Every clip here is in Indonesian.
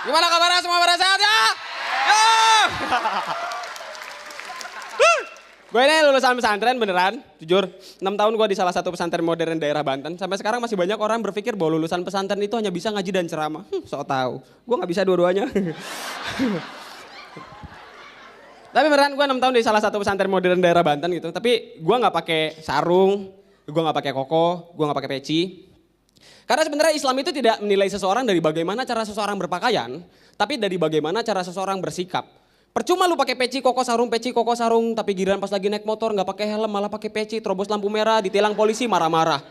Gimana kabarnya semua, pada sehat ya? Yo! Gue ini lulusan pesantren beneran, jujur. 6 tahun gue di salah satu pesantren modern daerah Banten. Sampai sekarang masih banyak orang berpikir bahwa lulusan pesantren itu hanya bisa ngaji dan ceramah. Sok tahu. Gue gak bisa dua-duanya. Tapi beneran gue 6 tahun di salah satu pesantren modern daerah Banten gitu. Tapi gue gak pakai sarung, gue gak pakai koko, gue gak pakai peci. Karena sebenarnya Islam itu tidak menilai seseorang dari bagaimana cara seseorang berpakaian, tapi dari bagaimana cara seseorang bersikap. Percuma lu pakai peci koko sarung, tapi giliran pas lagi naik motor nggak pakai helm malah pakai peci, terobos lampu merah, ditilang polisi marah-marah.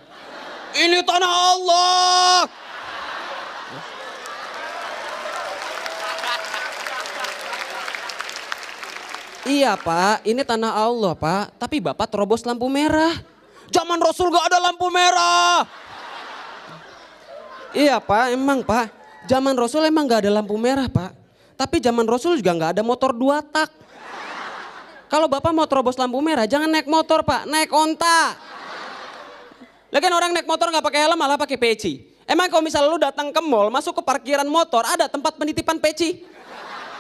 Ini tanah Allah. Iya Pak, ini tanah Allah Pak, tapi Bapak terobos lampu merah. Zaman Rasul gak ada lampu merah. Iya Pak, emang Pak, zaman Rasul emang gak ada lampu merah Pak. Tapi zaman Rasul juga gak ada motor 2 tak. Kalau Bapak mau terobos lampu merah jangan naik motor Pak, naik onta. Lagian orang naik motor gak pakai helm malah pakai peci. Emang kalau misalnya lu datang ke mall, masuk ke parkiran motor, ada tempat penitipan peci?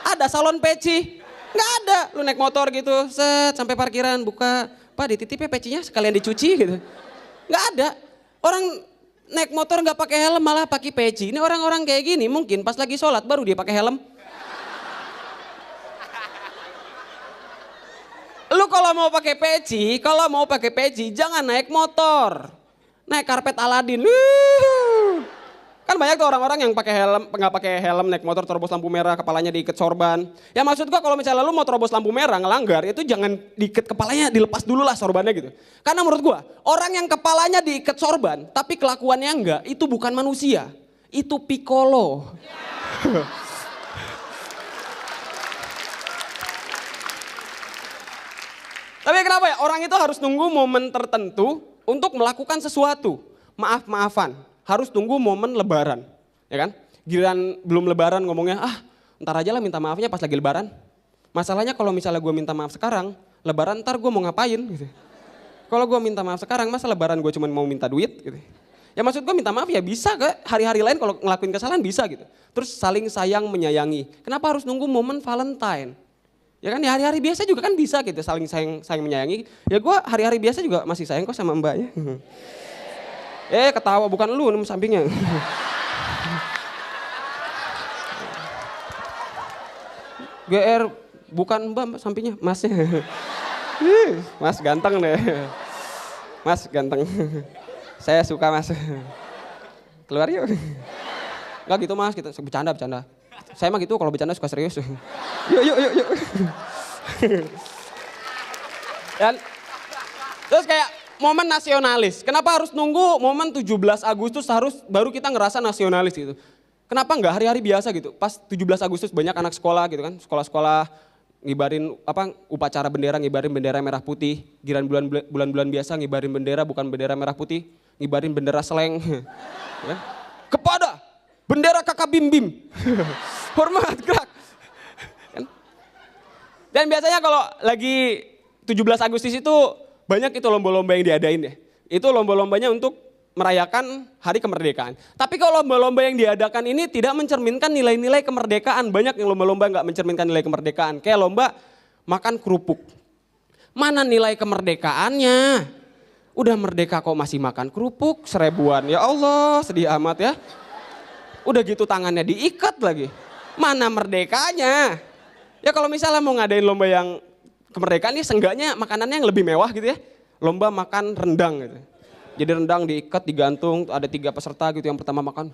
Ada salon peci? Gak ada. Lu naik motor gitu, set sampai parkiran buka, Pak dititipnya pecinya sekalian dicuci gitu. Gak ada. Orang naik motor gak pakai helm malah pakai peci. Ini orang-orang kayak gini mungkin pas lagi sholat baru dia pakai helm. Lu kalau mau pakai peci jangan naik motor. Naik karpet Aladin. Kan banyak tuh orang-orang yang pakai helm, nggak pakai helm naik motor terobos lampu merah, kepalanya diikat sorban. Ya maksud gua kalau misalnya lu mau terobos lampu merah ngelanggar itu jangan diikat kepalanya, dilepas dulu lah sorbannya gitu. Karena menurut gua orang yang kepalanya diikat sorban tapi kelakuannya enggak itu bukan manusia. Itu Piccolo. Tapi kenapa ya orang itu harus nunggu momen tertentu untuk melakukan sesuatu. Maaf-maafan, harus tunggu momen lebaran. Ya kan? Giliran belum lebaran ngomongnya, ntar aja lah minta maafnya pas lagi lebaran. Masalahnya kalau misalnya gue minta maaf sekarang, lebaran ntar gue mau ngapain gitu. Kalau gue minta maaf sekarang, masa lebaran gue cuma mau minta duit gitu. Ya maksud gue minta maaf ya bisa ke hari-hari lain kalau ngelakuin kesalahan bisa gitu. Terus saling sayang menyayangi. Kenapa harus nunggu momen Valentine? Ya kan di hari-hari biasa juga kan bisa gitu saling sayang menyayangi. Ya gue hari-hari biasa juga masih sayang kok sama mbaknya. Ketawa bukan lu nem sampingnya. GR bukan mbak sampingnya masnya. Mas ganteng deh. Mas ganteng. Saya suka mas. Keluar yuk. Enggak gitu mas, kita bercanda. Saya mah gitu kalau bercanda suka serius. Yuk. Dan terus kayak momen nasionalis. Kenapa harus nunggu momen 17 Agustus baru kita ngerasa nasionalis gitu. Kenapa enggak hari-hari biasa gitu. Pas 17 Agustus banyak anak sekolah gitu kan. Sekolah-sekolah ngibarin upacara bendera, ngibarin bendera merah putih. Giliran bulan-bulan biasa ngibarin bendera bukan bendera merah putih. Ngibarin bendera seleng. Ya. Kepada bendera kakak bim-bim. Hormat gerak. Dan biasanya kalau lagi 17 Agustus itu banyak itu lomba-lomba yang diadain ya. Itu lomba-lombanya untuk merayakan hari kemerdekaan. Tapi kalau lomba-lomba yang diadakan ini tidak mencerminkan nilai-nilai kemerdekaan. Banyak yang lomba-lomba nggak mencerminkan nilai kemerdekaan. Kayak lomba makan kerupuk. Mana nilai kemerdekaannya? Udah merdeka kok masih makan kerupuk seribuan. Ya Allah sedih amat ya. Udah gitu tangannya diikat lagi. Mana merdekanya? Ya kalau misalnya mau ngadain lomba yang kemerdekaan ini seenggaknya makanannya yang lebih mewah gitu ya. Lomba makan rendang gitu. Jadi rendang diikat, digantung, ada 3 peserta gitu. Yang pertama makan,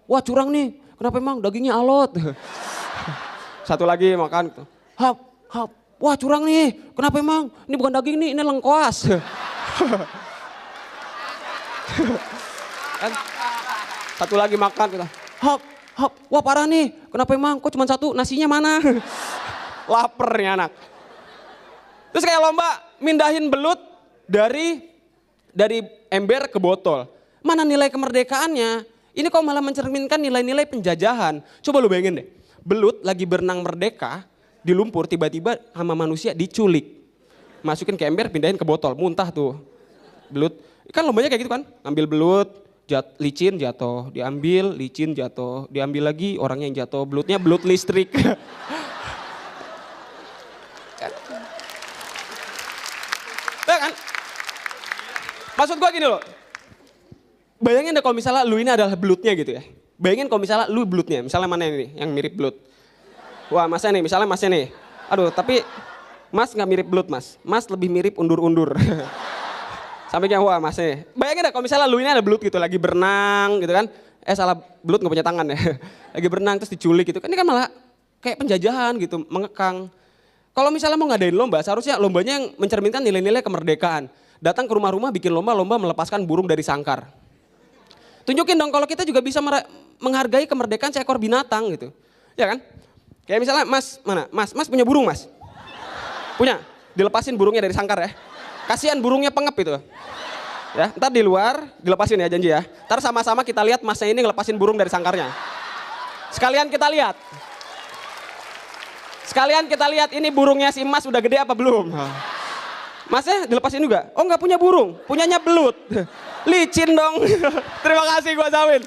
wah curang nih, kenapa emang dagingnya alot? Satu lagi makan, wah curang nih, kenapa emang? Ini bukan daging nih, ini lengkoas. Satu lagi makan, kita, wah parah nih, kenapa emang? Kok cuma 1, nasinya mana? Laper nih anak. Terus kayak lomba mindahin belut dari ember ke botol. Mana nilai kemerdekaannya? Ini kok malah mencerminkan nilai-nilai penjajahan. Coba lu bayangin deh, belut lagi berenang merdeka di lumpur tiba-tiba sama manusia diculik. Masukin ke ember, pindahin ke botol, muntah tuh. Belut, kan lombanya kayak gitu kan, ngambil belut, licin jatuh, diambil, licin jatuh, diambil lagi orangnya yang jatuh, belutnya belut listrik. Ya kan? Maksud gua gini loh. Bayangin deh kalau misalnya lu ini adalah belutnya gitu ya. Bayangin kalau misalnya lu belutnya, misalnya mana ini yang mirip belut. Wah masnya nih, misalnya masnya nih. Aduh tapi mas gak mirip belut mas, mas lebih mirip undur-undur. Sampai kayak wah masnya nih. Bayangin deh kalau misalnya lu ini ada belut gitu, lagi berenang gitu kan. Salah, belut gak punya tangan ya. Lagi berenang terus diculik gitu kan, ini kan malah kayak penjajahan gitu, mengekang. Kalau misalnya mau ngadain lomba, seharusnya lombanya yang mencerminkan nilai-nilai kemerdekaan. Datang ke rumah-rumah bikin lomba melepaskan burung dari sangkar. Tunjukin dong kalau kita juga bisa menghargai kemerdekaan seekor binatang gitu. Ya kan? Kayak misalnya mas, mana? Mas punya burung mas? Punya? Dilepasin burungnya dari sangkar ya. Kasihan burungnya pengep itu. Ya, ntar di luar dilepasin ya janji ya. Ntar sama-sama kita lihat masnya ini ngelepasin burung dari sangkarnya. Sekalian kita lihat. Sekalian kita lihat ini burungnya si mas udah gede apa belum. Masnya dilepasin juga? Oh nggak punya burung, punyanya belut. Licin dong. Terima kasih gua Zawin.